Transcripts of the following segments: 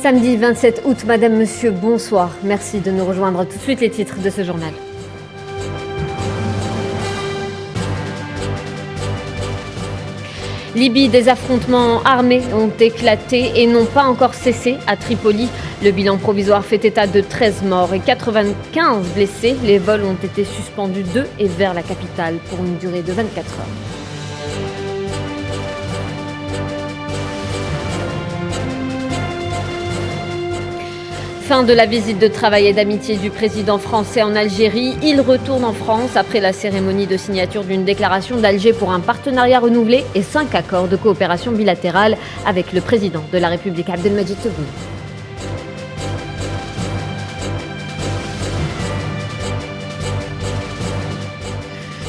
Samedi 27 août, Madame, Monsieur, bonsoir. Merci de nous rejoindre. Tout de suite les titres de ce journal. Libye, des affrontements armés ont éclaté et n'ont pas encore cessé à Tripoli. Le bilan provisoire fait état de 13 morts et 95 blessés. Les vols ont été suspendus de et vers la capitale pour une durée de 24 heures. Fin de la visite de travail et d'amitié du président français en Algérie. Il retourne en France après la cérémonie de signature d'une déclaration d'Alger pour un partenariat renouvelé et 5 accords de coopération bilatérale avec le président de la République, Abdelmadjid Tebboune.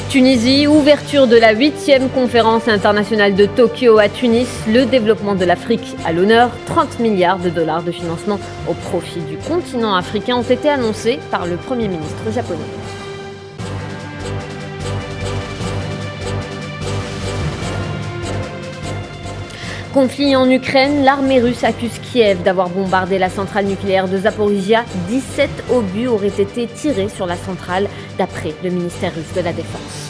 Tunisie, ouverture de la 8e conférence internationale de Tokyo à Tunis. Le développement de l'Afrique à l'honneur. 30 milliards de dollars de financement au profit du continent africain ont été annoncés par le Premier ministre japonais. Conflit en Ukraine, l'armée russe accuse Kiev d'avoir bombardé la centrale nucléaire de Zaporizhia. 17 obus auraient été tirés sur la centrale, d'après le ministère russe de la Défense.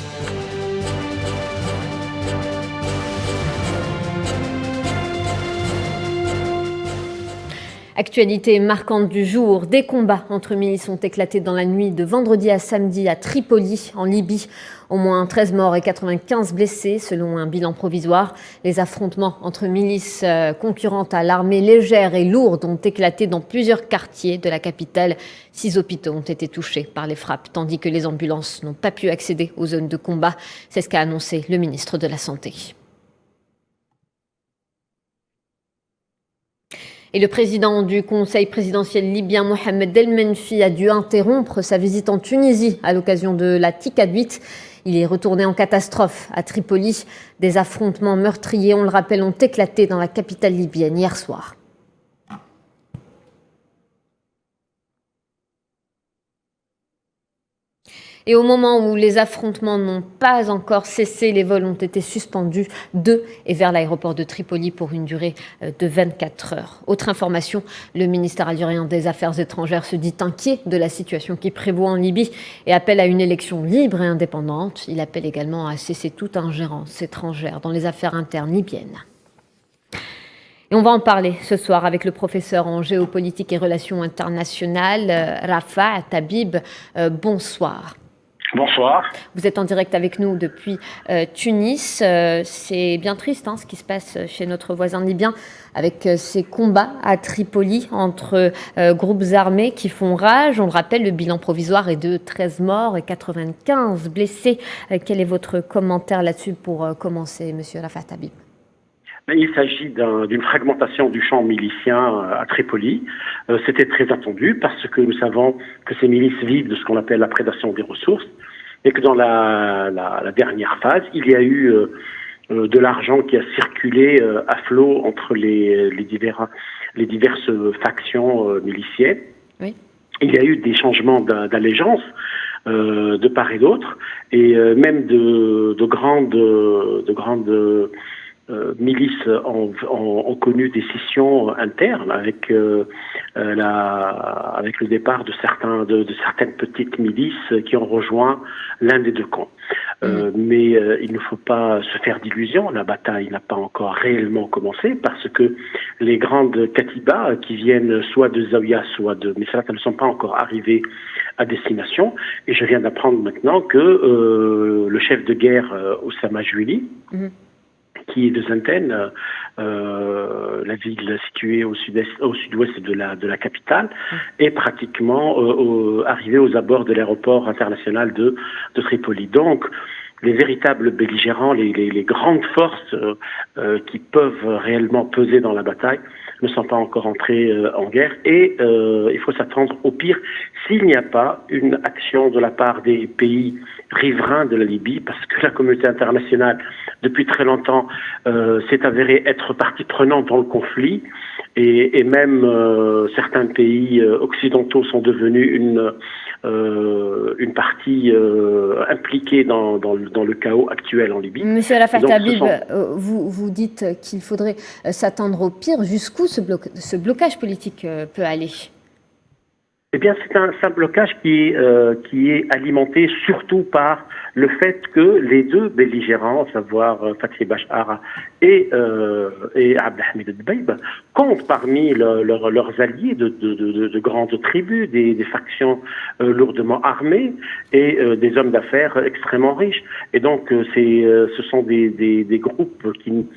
Actualité marquante du jour, des combats entre milices ont éclaté dans la nuit de vendredi à samedi à Tripoli, en Libye. Au moins 13 morts et 95 blessés, selon un bilan provisoire. Les affrontements entre milices concurrentes à l'armée légère et lourde ont éclaté dans plusieurs quartiers de la capitale. 6 hôpitaux ont été touchés par les frappes, tandis que les ambulances n'ont pas pu accéder aux zones de combat. C'est ce qu'a annoncé le ministre de la Santé. Et le président du Conseil présidentiel libyen, Mohamed El Menfi, a dû interrompre sa visite en Tunisie à l'occasion de la TICAD 8. Il est retourné en catastrophe à Tripoli. Des affrontements meurtriers, on le rappelle, ont éclaté dans la capitale libyenne hier soir. Et au moment où les affrontements n'ont pas encore cessé, les vols ont été suspendus de et vers l'aéroport de Tripoli pour une durée de 24 heures. Autre information, le ministère algérien des Affaires étrangères se dit inquiet de la situation qui prévaut en Libye et appelle à une élection libre et indépendante. Il appelle également à cesser toute ingérence étrangère dans les affaires internes libyennes. Et on va en parler ce soir avec le professeur en géopolitique et relations internationales, Rafa Tabib. Bonsoir. Bonsoir. Vous êtes en direct avec nous depuis Tunis. C'est bien triste ce qui se passe chez notre voisin libyen avec ces combats à Tripoli entre groupes armés qui font rage. On le rappelle, le bilan provisoire est de 13 morts et 95 blessés. Quel est votre commentaire là-dessus pour commencer, monsieur Rafa Tabib ? Il s'agit d'une fragmentation du champ milicien à Tripoli. C'était très attendu parce que nous savons que ces milices vivent de ce qu'on appelle la prédation des ressources et que dans la dernière phase, il y a eu de l'argent qui a circulé à flot entre les diverses factions miliciennes. Oui. Il y a eu des changements d'allégeance de part et d'autre et même de grandes milices ont connu des scissions internes avec le départ de certaines petites milices qui ont rejoint l'un des deux camps. Mais il ne faut pas se faire d'illusions, la bataille n'a pas encore réellement commencé parce que les grandes katibas qui viennent soit de Zawiya, soit de Misrata ne sont pas encore arrivées à destination. Et je viens d'apprendre maintenant que le chef de guerre Oussama Juili, qui est de Zenten, la ville située au sud-ouest de la capitale, est pratiquement arrivé aux abords de l'aéroport international de Tripoli. Donc, les véritables belligérants, les grandes forces qui peuvent réellement peser dans la bataille ne sont pas encore entrés en guerre et il faut s'attendre au pire s'il n'y a pas une action de la part des pays riverains de la Libye, parce que la communauté internationale, depuis très longtemps, s'est avérée être partie prenante dans le conflit et même certains pays occidentaux sont devenus une partie impliquée dans le chaos actuel en Libye. Monsieur Rafah Habib, vous dites qu'il faudrait s'attendre au pire. Jusqu'où ce blocage politique peut aller ? Eh bien, c'est un blocage qui est alimenté surtout par le fait que les deux belligérants, à savoir Fathi Bashar et Abdelhamid Dbeib, comptent parmi leurs alliés de grandes tribus, des factions lourdement armées et des hommes d'affaires extrêmement riches. Et donc, ce sont des groupes qui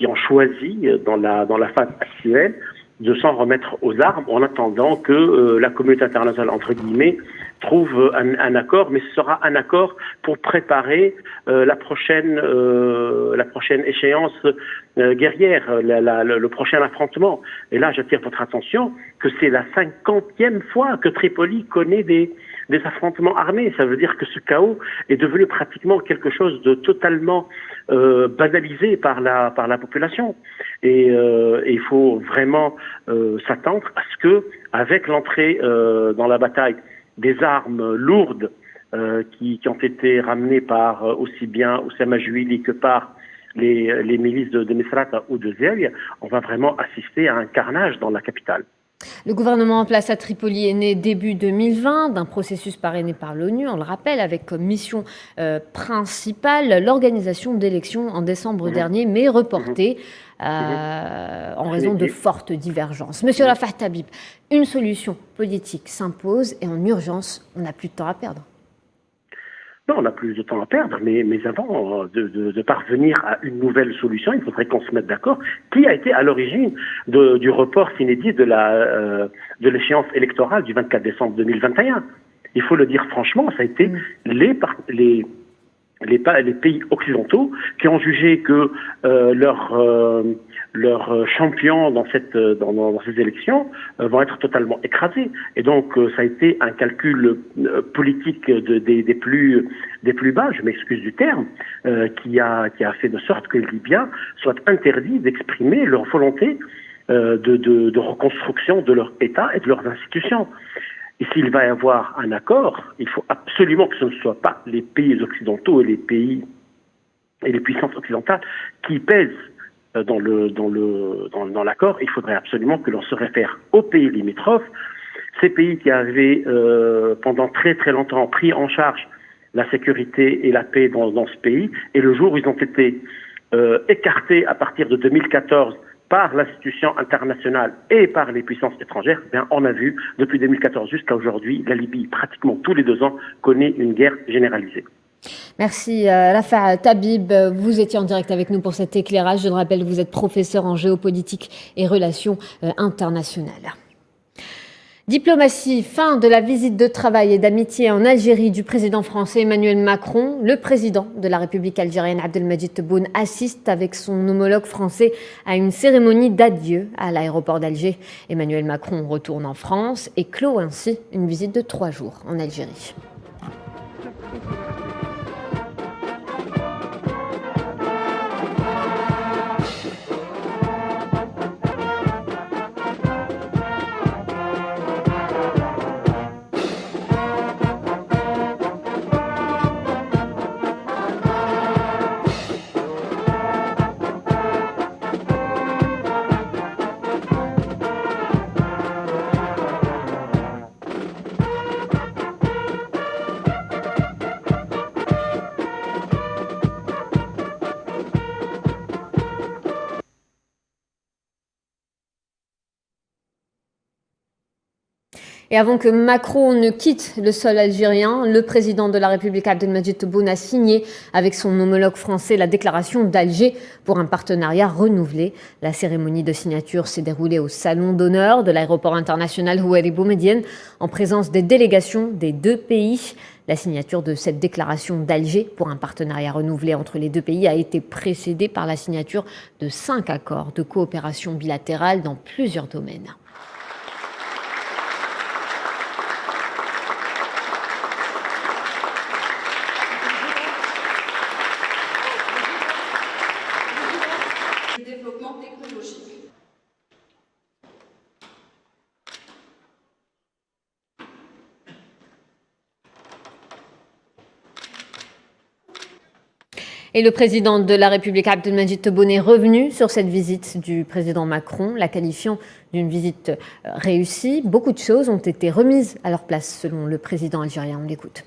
ont choisi dans la phase actuelle de s'en remettre aux armes en attendant que la communauté internationale, entre guillemets, trouve un accord, mais ce sera un accord pour préparer la prochaine échéance guerrière, le prochain affrontement. Et là, j'attire votre attention que c'est la 50e fois que Tripoli connaît des affrontements armés. Ça veut dire que ce chaos est devenu pratiquement quelque chose de totalement banalisé par la population. Et il faut vraiment s'attendre à ce que, avec l'entrée dans la bataille des armes lourdes qui ont été ramenées par aussi bien Oussama Juili que par les milices de Misrata ou de Zerg, on va vraiment assister à un carnage dans la capitale. Le gouvernement en place à Tripoli est né début 2020 d'un processus parrainé par l'ONU, on le rappelle, avec comme mission principale l'organisation d'élections en décembre dernier, mais reportée en raison de fortes divergences. Monsieur Rafah Habib, une solution politique s'impose et en urgence, on n'a plus de temps à perdre. Non, on n'a plus de temps à perdre, mais avant de parvenir à une nouvelle solution, il faudrait qu'on se mette d'accord. Qui a été à l'origine du report inédit de l'échéance électorale du 24 décembre 2021 ? Il faut le dire franchement, ça a été les pays occidentaux qui ont jugé que leurs champions dans ces élections vont être totalement écrasés. Et donc, ça a été un calcul politique des plus bas, je m'excuse du terme, qui a fait de sorte que les Libyens soient interdits d'exprimer leur volonté de reconstruction de leur État et de leurs institutions. Et s'il va y avoir un accord, il faut absolument que ce ne soit pas les pays occidentaux et les puissances occidentales qui pèsent dans l'accord. Il faudrait absolument que l'on se réfère aux pays limitrophes, ces pays qui avaient pendant très très longtemps pris en charge la sécurité et la paix dans ce pays, et le jour où ils ont été écartés à partir de 2014 par l'institution internationale et par les puissances étrangères, bien, on a vu depuis 2014 jusqu'à aujourd'hui, la Libye, pratiquement tous les 2 ans, connaît une guerre généralisée. Merci Rafah Habib, vous étiez en direct avec nous pour cet éclairage. Je le rappelle, vous êtes professeur en géopolitique et relations internationales. Diplomatie, fin de la visite de travail et d'amitié en Algérie du président français Emmanuel Macron. Le président de la République algérienne Abdelmadjid Tebboune assiste avec son homologue français à une cérémonie d'adieu à l'aéroport d'Alger. Emmanuel Macron retourne en France et clôt ainsi une visite de 3 jours en Algérie. Et avant que Macron ne quitte le sol algérien, le président de la République Abdelmadjid Tebboune a signé avec son homologue français la déclaration d'Alger pour un partenariat renouvelé. La cérémonie de signature s'est déroulée au salon d'honneur de l'aéroport international Houari Boumedienne en présence des délégations des 2 pays. La signature de cette déclaration d'Alger pour un partenariat renouvelé entre les 2 pays a été précédée par la signature de 5 accords de coopération bilatérale dans plusieurs domaines. Et le président de la République, Abdelmadjid Tebboune, est revenu sur cette visite du président Macron, la qualifiant d'une visite réussie. Beaucoup de choses ont été remises à leur place, selon le président algérien. On l'écoute.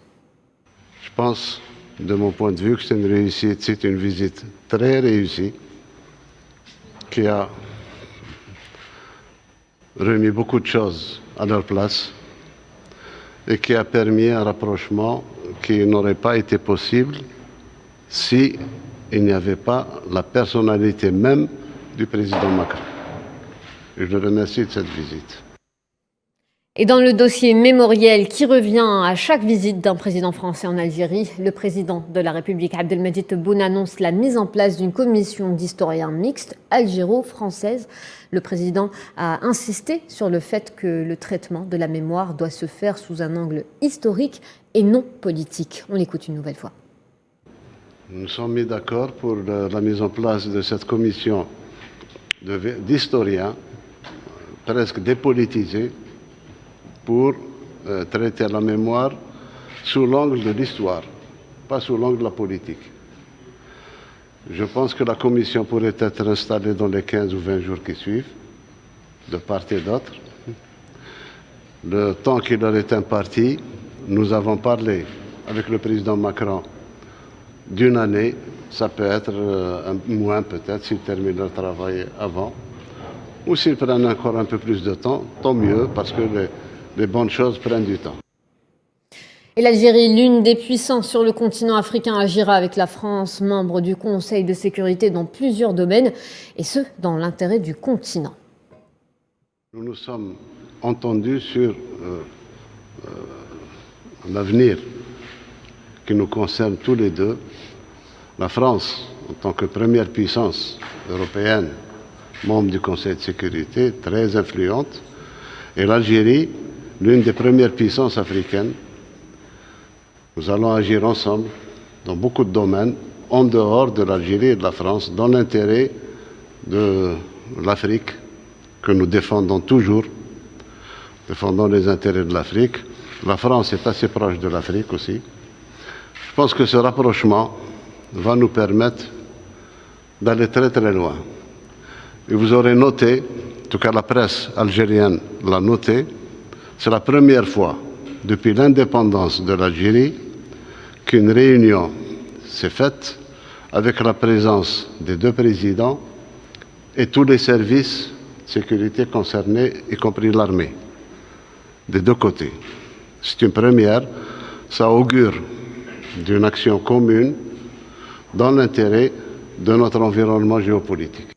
Je pense, de mon point de vue, que c'est une réussite. C'est une visite très réussie qui a remis beaucoup de choses à leur place et qui a permis un rapprochement qui n'aurait pas été possible si il n'y avait pas la personnalité même du président Macron. Je le remercie de cette visite. Et dans le dossier mémoriel qui revient à chaque visite d'un président français en Algérie, le président de la République, Abdelmadjid Tebboune, annonce la mise en place d'une commission d'historiens mixtes algéro-française. Le président a insisté sur le fait que le traitement de la mémoire doit se faire sous un angle historique et non politique. On l'écoute une nouvelle fois. Nous sommes mis d'accord pour la mise en place de cette commission d'historiens presque dépolitisés pour traiter la mémoire sous l'angle de l'histoire, pas sous l'angle de la politique. Je pense que la commission pourrait être installée dans les 15 ou 20 jours qui suivent, de part et d'autre. Le temps qui leur est imparti, nous avons parlé avec le président Macron d'une année. Ça peut être un moins peut-être s'ils terminent leur travail avant. Ou s'ils prennent encore un peu plus de temps, tant mieux, parce que les bonnes choses prennent du temps. Et l'Algérie, l'une des puissances sur le continent africain, agira avec la France, membre du Conseil de sécurité dans plusieurs domaines, et ce, dans l'intérêt du continent. Nous nous sommes entendus sur l'avenir qui nous concerne tous les deux. La France, en tant que première puissance européenne, membre du Conseil de sécurité, très influente, et l'Algérie, l'une des premières puissances africaines. Nous allons agir ensemble dans beaucoup de domaines, en dehors de l'Algérie et de la France, dans l'intérêt de l'Afrique, que nous défendons toujours, défendons les intérêts de l'Afrique. La France est assez proche de l'Afrique aussi. Je pense que ce rapprochement va nous permettre d'aller très très loin. Et vous aurez noté, en tout cas la presse algérienne l'a noté, c'est la première fois depuis l'indépendance de l'Algérie qu'une réunion s'est faite avec la présence des deux présidents et tous les services de sécurité concernés, y compris l'armée, des deux côtés. C'est une première, ça augure d'une action commune dans l'intérêt de notre environnement géopolitique.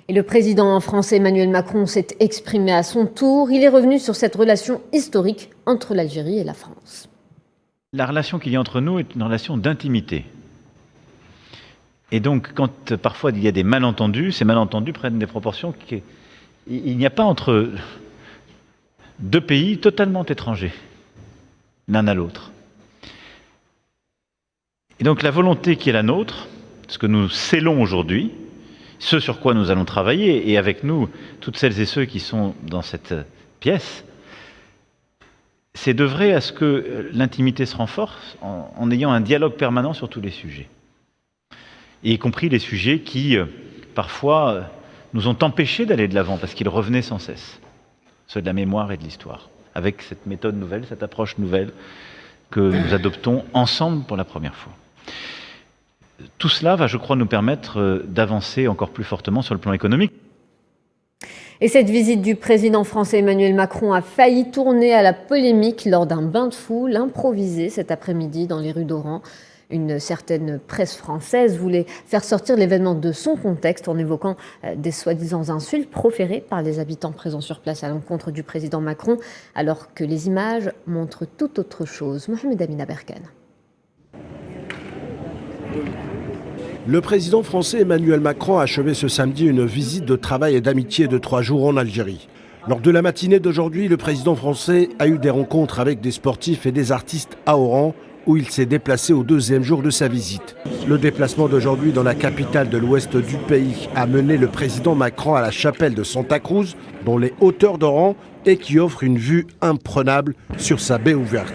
Et le président français Emmanuel Macron s'est exprimé à son tour. Il est revenu sur cette relation historique entre l'Algérie et la France. La relation qu'il y a entre nous est une relation d'intimité. Et donc, quand parfois il y a des malentendus, ces malentendus prennent des proportions il n'y a pas entre deux pays totalement étrangers, l'un à l'autre. Et donc la volonté qui est la nôtre, ce que nous scellons aujourd'hui, ce sur quoi nous allons travailler, et avec nous, toutes celles et ceux qui sont dans cette pièce, c'est d'œuvrer à ce que l'intimité se renforce en ayant un dialogue permanent sur tous les sujets. Et y compris les sujets qui, parfois, nous ont empêchés d'aller de l'avant, parce qu'ils revenaient sans cesse. Ceux de la mémoire et de l'histoire, avec cette méthode nouvelle, cette approche nouvelle que nous adoptons ensemble pour la première fois. Tout cela va, je crois, nous permettre d'avancer encore plus fortement sur le plan économique. Et cette visite du président français Emmanuel Macron a failli tourner à la polémique lors d'un bain de foule improvisé cet après-midi dans les rues d'Oran. Une certaine presse française voulait faire sortir l'événement de son contexte en évoquant des soi-disant insultes proférées par les habitants présents sur place à l'encontre du président Macron, alors que les images montrent tout autre chose. Mohamed Amina Berkane. Le président français Emmanuel Macron a achevé ce samedi une visite de travail et d'amitié de 3 jours en Algérie. Lors de la matinée d'aujourd'hui, le président français a eu des rencontres avec des sportifs et des artistes à Oran, où il s'est déplacé au 2e jour de sa visite. Le déplacement d'aujourd'hui dans la capitale de l'ouest du pays a mené le président Macron à la chapelle de Santa Cruz, dans les hauteurs d'Oran, et qui offre une vue imprenable sur sa baie ouverte.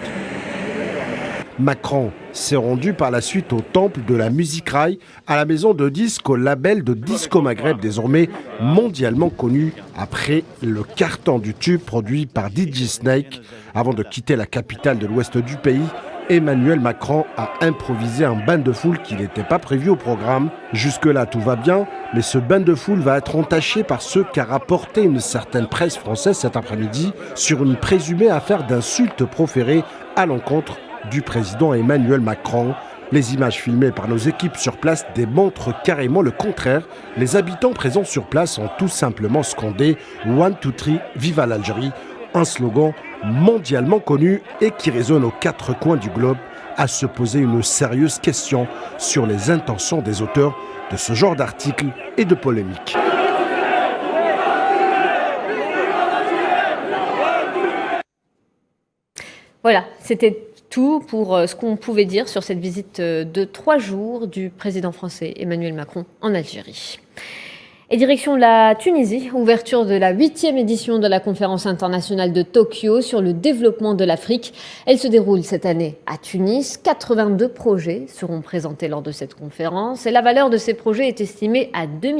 Macron s'est rendu par la suite au temple de la musique rail, à la maison de disques au label de Disco Maghreb, désormais mondialement connu après le carton du tube produit par DJ Snake. Avant de quitter la capitale de l'ouest du pays, Emmanuel Macron a improvisé un bain de foule qui n'était pas prévu au programme. Jusque-là, tout va bien, mais ce bain de foule va être entaché par ce qu'a rapporté une certaine presse française cet après-midi sur une présumée affaire d'insultes proférées à l'encontre du président Emmanuel Macron. Les images filmées par nos équipes sur place démontrent carrément le contraire. Les habitants présents sur place ont tout simplement scandé « One, two, three, viva l'Algérie », un slogan mondialement connu et qui résonne aux quatre coins du globe, à se poser une sérieuse question sur les intentions des auteurs de ce genre d'articles et de polémiques. Voilà, c'était tout pour ce qu'on pouvait dire sur cette visite de 3 jours du président français Emmanuel Macron en Algérie. Et direction la Tunisie, ouverture de la 8e édition de la conférence internationale de Tokyo sur le développement de l'Afrique. Elle se déroule cette année à Tunis. 82 projets seront présentés lors de cette conférence et la valeur de ces projets est estimée à 2,7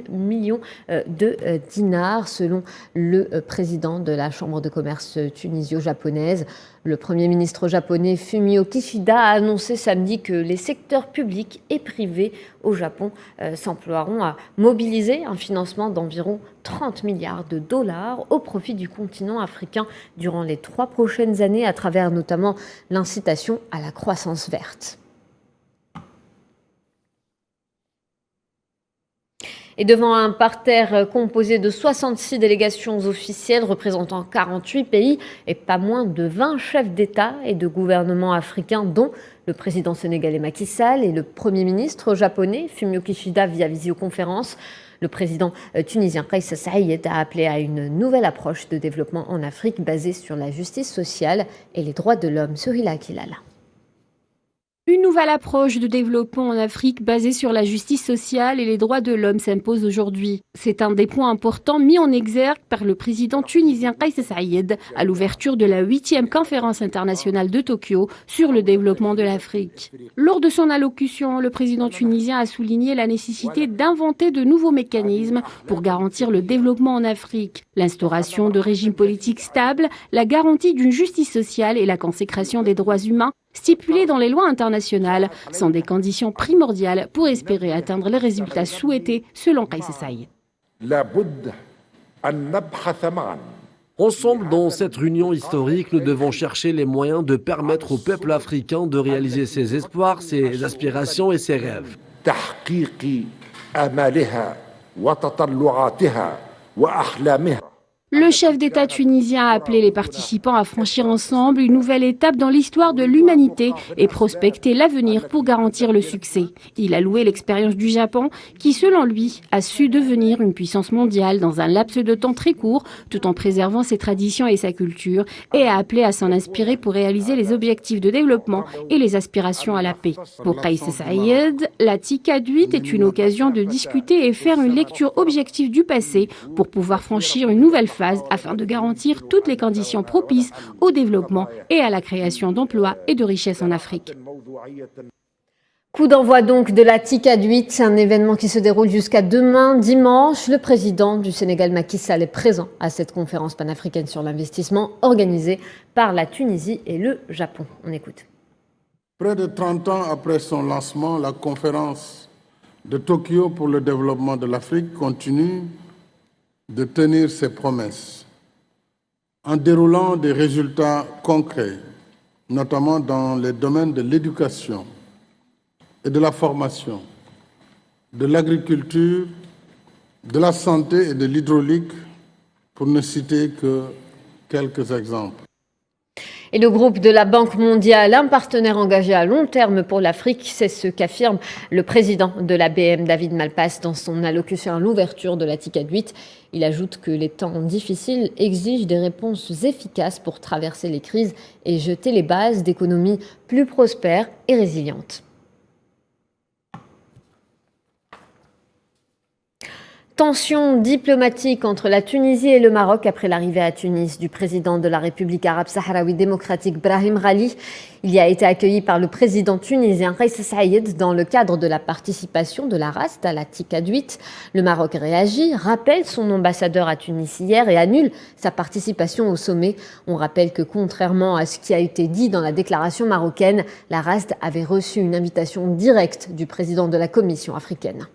milliards de dinars selon le président de la Chambre de commerce tunisio-japonaise. Le Premier ministre japonais Fumio Kishida a annoncé samedi que les secteurs publics et privés au Japon s'emploieront à mobiliser un financement d'environ 30 milliards de dollars au profit du continent africain durant les 3 prochaines années à travers notamment l'incitation à la croissance verte. Et devant un parterre composé de 66 délégations officielles représentant 48 pays et pas moins de 20 chefs d'État et de gouvernement africains, dont le président sénégalais Macky Sall et le Premier ministre japonais Fumio Kishida via visioconférence, le président tunisien Kais Saied a appelé à une nouvelle approche de développement en Afrique basée sur la justice sociale et les droits de l'homme. Sohila Kilala. Une nouvelle approche de développement en Afrique basée sur la justice sociale et les droits de l'homme s'impose aujourd'hui. C'est un des points importants mis en exergue par le président tunisien Kais Saied à l'ouverture de la 8e conférence internationale de Tokyo sur le développement de l'Afrique. Lors de son allocution, le président tunisien a souligné la nécessité d'inventer de nouveaux mécanismes pour garantir le développement en Afrique. L'instauration de régimes politiques stables, la garantie d'une justice sociale et la consécration des droits humains stipulés dans les lois internationales sont des conditions primordiales pour espérer atteindre les résultats souhaités selon Kais Saied. Ensemble, dans cette réunion historique, nous devons chercher les moyens de permettre au peuple africain de réaliser ses espoirs, ses aspirations et ses rêves. Le chef d'État tunisien a appelé les participants à franchir ensemble une nouvelle étape dans l'histoire de l'humanité et prospecter l'avenir pour garantir le succès. Il a loué l'expérience du Japon qui, selon lui, a su devenir une puissance mondiale dans un laps de temps très court tout en préservant ses traditions et sa culture et a appelé à s'en inspirer pour réaliser les objectifs de développement et les aspirations à la paix. Pour Kais Saied, la TICAD 8 est une occasion de discuter et faire une lecture objective du passé pour pouvoir franchir une nouvelle phase afin de garantir toutes les conditions propices au développement et à la création d'emplois et de richesses en Afrique. Coup d'envoi donc de la TICAD 8, un événement qui se déroule jusqu'à demain, dimanche. Le président du Sénégal, Macky Sall, est présent à cette conférence panafricaine sur l'investissement organisée par la Tunisie et le Japon. On écoute. Près de 30 ans après son lancement, la conférence de Tokyo pour le développement de l'Afrique continue de tenir ses promesses en déroulant des résultats concrets, notamment dans les domaines de l'éducation et de la formation, de l'agriculture, de la santé et de l'hydraulique, pour ne citer que quelques exemples. Et le groupe de la Banque mondiale, un partenaire engagé à long terme pour l'Afrique, c'est ce qu'affirme le président de la BM, David Malpass, dans son allocution à l'ouverture de la TICAD 8. Il ajoute que les temps difficiles exigent des réponses efficaces pour traverser les crises et jeter les bases d'économies plus prospères et résilientes. Tension diplomatique entre la Tunisie et le Maroc après l'arrivée à Tunis du président de la République arabe sahraoui démocratique Brahim Ghali. Il a été accueilli par le président tunisien Kais Saïed dans le cadre de la participation de la RAST à la TICAD 8. Le Maroc réagit, rappelle son ambassadeur à Tunis hier et annule sa participation au sommet. On rappelle que contrairement à ce qui a été dit dans la déclaration marocaine, la RAST avait reçu une invitation directe du président de la Commission africaine.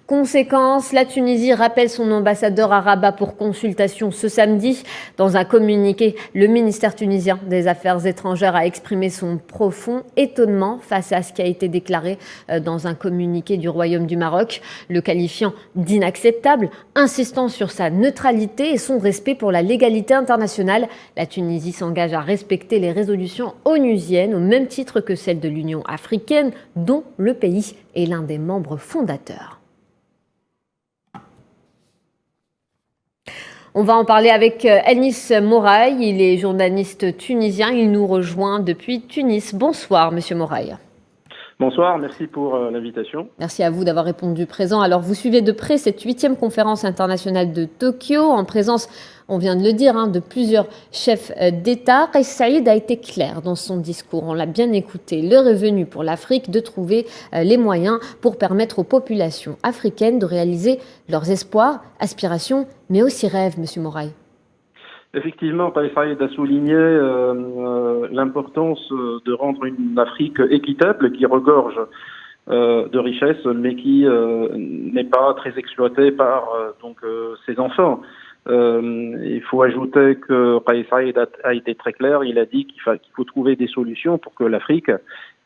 Conséquence, la Tunisie rappelle son ambassadeur à Rabat pour consultation ce samedi. Dans un communiqué, le ministère tunisien des Affaires étrangères a exprimé son profond étonnement face à ce qui a été déclaré dans un communiqué du Royaume du Maroc, le qualifiant d'inacceptable, insistant sur sa neutralité et son respect pour la légalité internationale. La Tunisie s'engage à respecter les résolutions onusiennes au même titre que celles de l'Union africaine, dont le pays est l'un des membres fondateurs. On va en parler avec Elnis Mouraï, il est journaliste tunisien, il nous rejoint depuis Tunis. Bonsoir Monsieur Mouraï. Bonsoir, merci pour l'invitation. Merci à vous d'avoir répondu présent. Alors vous suivez de près cette 8e conférence internationale de Tokyo en présence, on vient de le dire, de plusieurs chefs d'État. Kais Saïed a été clair dans son discours, on l'a bien écouté. L'heure est venue pour l'Afrique de trouver les moyens pour permettre aux populations africaines de réaliser leurs espoirs, aspirations, mais aussi rêves, Monsieur Mouraï. Effectivement, Kais Saïed a souligné l'importance de rendre une Afrique équitable qui regorge de richesses, mais qui n'est pas très exploitée par ses enfants. Il faut ajouter que Kais Saïed a été très clair, il a dit qu'il faut trouver des solutions pour que l'Afrique,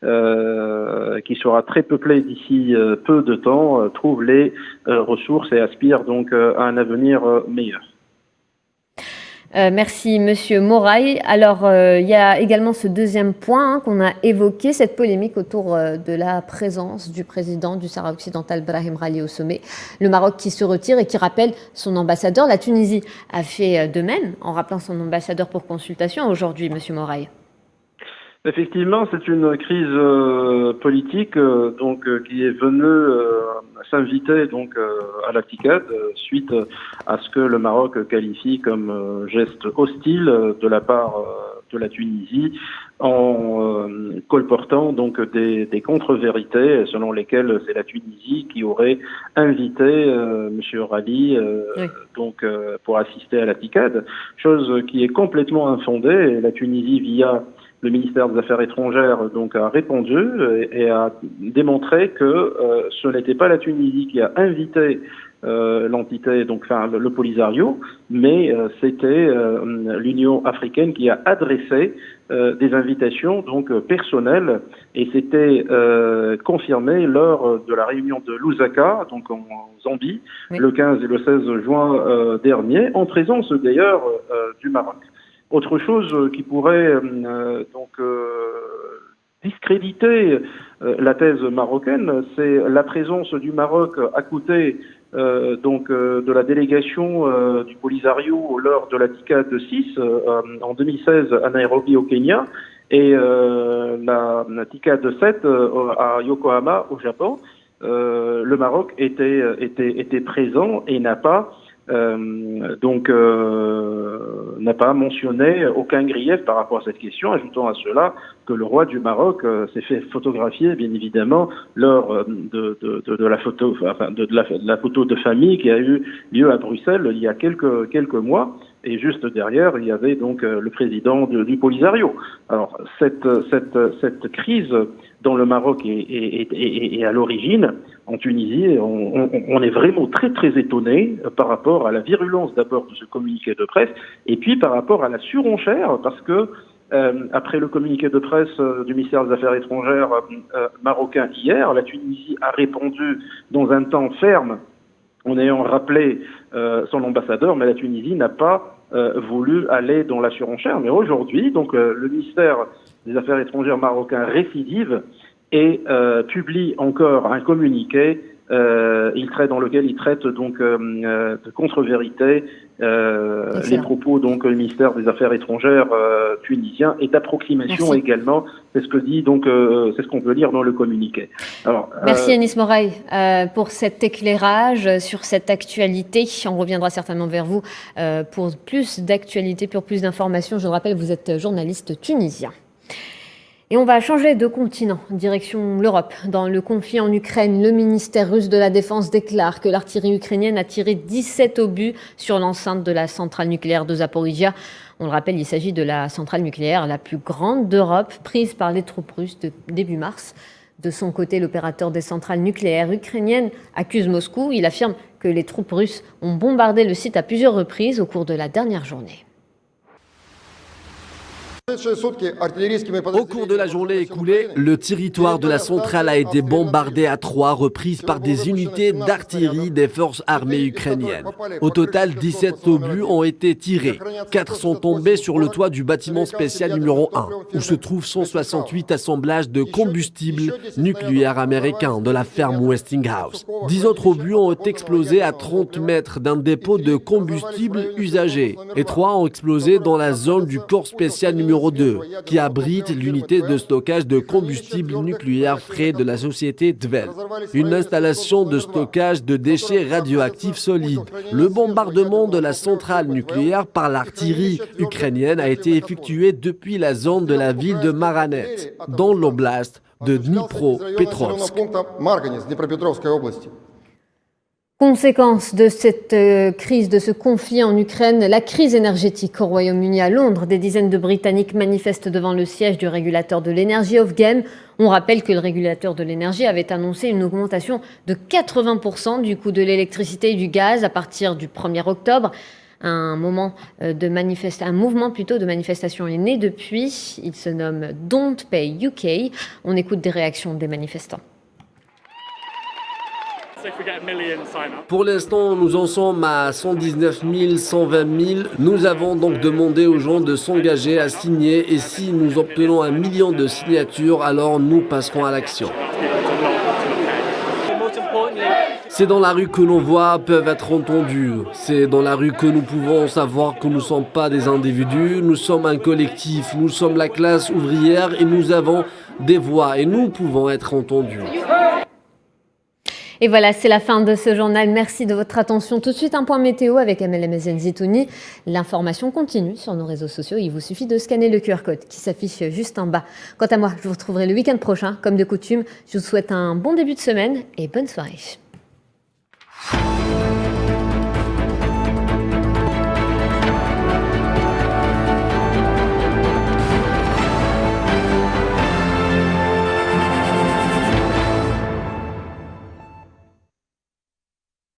qui sera très peuplée d'ici peu de temps, trouve les ressources et aspire donc à un avenir meilleur. Merci Monsieur Mouraï. Alors il y a également ce deuxième point qu'on a évoqué, cette polémique autour de la présence du président du Sahara occidental Brahim Ghali au sommet. Le Maroc qui se retire et qui rappelle son ambassadeur. La Tunisie a fait de même en rappelant son ambassadeur pour consultation aujourd'hui, Monsieur Mouraï. Effectivement, c'est une crise politique qui est venue s'inviter à la TICAD suite à ce que le Maroc qualifie comme geste hostile de la part de la Tunisie en colportant des contre-vérités selon lesquelles c'est la Tunisie qui aurait invité Monsieur Ghali pour assister à la TICAD, chose qui est complètement infondée. Et la Tunisie via le ministère des Affaires étrangères a répondu et a démontré que ce n'était pas la Tunisie qui a invité l'entité, le Polisario, mais c'était l'Union africaine qui a adressé des invitations personnelles, et c'était confirmé lors de la réunion de Lusaka, en Zambie, oui, le 15 et le 16 juin dernier, en présence d'ailleurs du Maroc. Autre chose qui pourrait discréditer la thèse marocaine, c'est la présence du Maroc à côté de la délégation du Polisario lors de la TICAD 6 en 2016 à Nairobi au Kenya et la TICAD 7 à Yokohama au Japon. Le Maroc était présent et n'a pas mentionné aucun grief par rapport à cette question, ajoutant à cela que le roi du Maroc s'est fait photographier, bien évidemment, lors de la photo de famille qui a eu lieu à Bruxelles il y a quelques mois. Et juste derrière, il y avait le président du Polisario. Alors, cette crise dont le Maroc est à l'origine, en Tunisie, on est vraiment très très étonné par rapport à la virulence d'abord de ce communiqué de presse, et puis par rapport à la surenchère, parce que après le communiqué de presse du ministère des Affaires étrangères marocain hier, la Tunisie a répondu dans un temps ferme en ayant rappelé son ambassadeur, mais la Tunisie n'a pas voulu aller dans la surenchère. Mais aujourd'hui, le ministère des Affaires étrangères marocain récidive et publie encore un communiqué dans lequel il traite donc de contre-vérité les propos donc le ministère des Affaires étrangères tunisien et d'approximation également. C'est ce que dit donc c'est ce qu'on peut lire dans le communiqué. Alors, merci Anis Moraï pour cet éclairage sur cette actualité. On reviendra certainement vers vous pour plus d'actualités, pour plus d'informations. Je vous rappelle, vous êtes journaliste tunisien. Et on va changer de continent, direction l'Europe. Dans le conflit en Ukraine, le ministère russe de la Défense déclare que l'artillerie ukrainienne a tiré 17 obus sur l'enceinte de la centrale nucléaire de Zaporizhia. On le rappelle, il s'agit de la centrale nucléaire la plus grande d'Europe, prise par les troupes russes début mars. De son côté, l'opérateur des centrales nucléaires ukrainiennes accuse Moscou. Il affirme que les troupes russes ont bombardé le site à plusieurs reprises au cours de la dernière journée. Au cours de la journée écoulée, le territoire de la centrale a été bombardé à 3 reprises par des unités d'artillerie des forces armées ukrainiennes. Au total, 17 obus ont été tirés. 4 sont tombés sur le toit du bâtiment spécial numéro 1, où se trouvent 168 assemblages de combustible nucléaire américain de la ferme Westinghouse. 10 autres obus ont explosé à 30 mètres d'un dépôt de combustible usagé, et 3 ont explosé dans la zone du corps spécial numéro 2, qui abrite l'unité de stockage de combustible nucléaire frais de la société Tvel, une installation de stockage de déchets radioactifs solides. Le bombardement de la centrale nucléaire par l'artillerie ukrainienne a été effectué depuis la zone de la ville de Maranets, dans l'oblast de Dnipropetrovsk. Conséquence de cette crise, de ce conflit en Ukraine, la crise énergétique au Royaume-Uni. À Londres, des dizaines de Britanniques manifestent devant le siège du régulateur de l'énergie Ofgem. On rappelle que le régulateur de l'énergie avait annoncé une augmentation de 80% du coût de l'électricité et du gaz à partir du 1er octobre. Un mouvement de manifestation est né depuis. Il se nomme Don't Pay UK. On écoute des réactions des manifestants. Pour l'instant, nous en sommes à 119 000, 120 000. Nous avons donc demandé aux gens de s'engager à signer et si nous obtenons 1 million de signatures, alors nous passerons à l'action. C'est dans la rue que nos voix peuvent être entendues. C'est dans la rue que nous pouvons savoir que nous ne sommes pas des individus, nous sommes un collectif, nous sommes la classe ouvrière et nous avons des voix et nous pouvons être entendus. Et voilà, c'est la fin de ce journal. Merci de votre attention. Tout de suite, un point météo avec Amel Zitouni. L'information continue sur nos réseaux sociaux. Il vous suffit de scanner le QR code qui s'affiche juste en bas. Quant à moi, je vous retrouverai le week-end prochain. Comme de coutume, je vous souhaite un bon début de semaine et bonne soirée.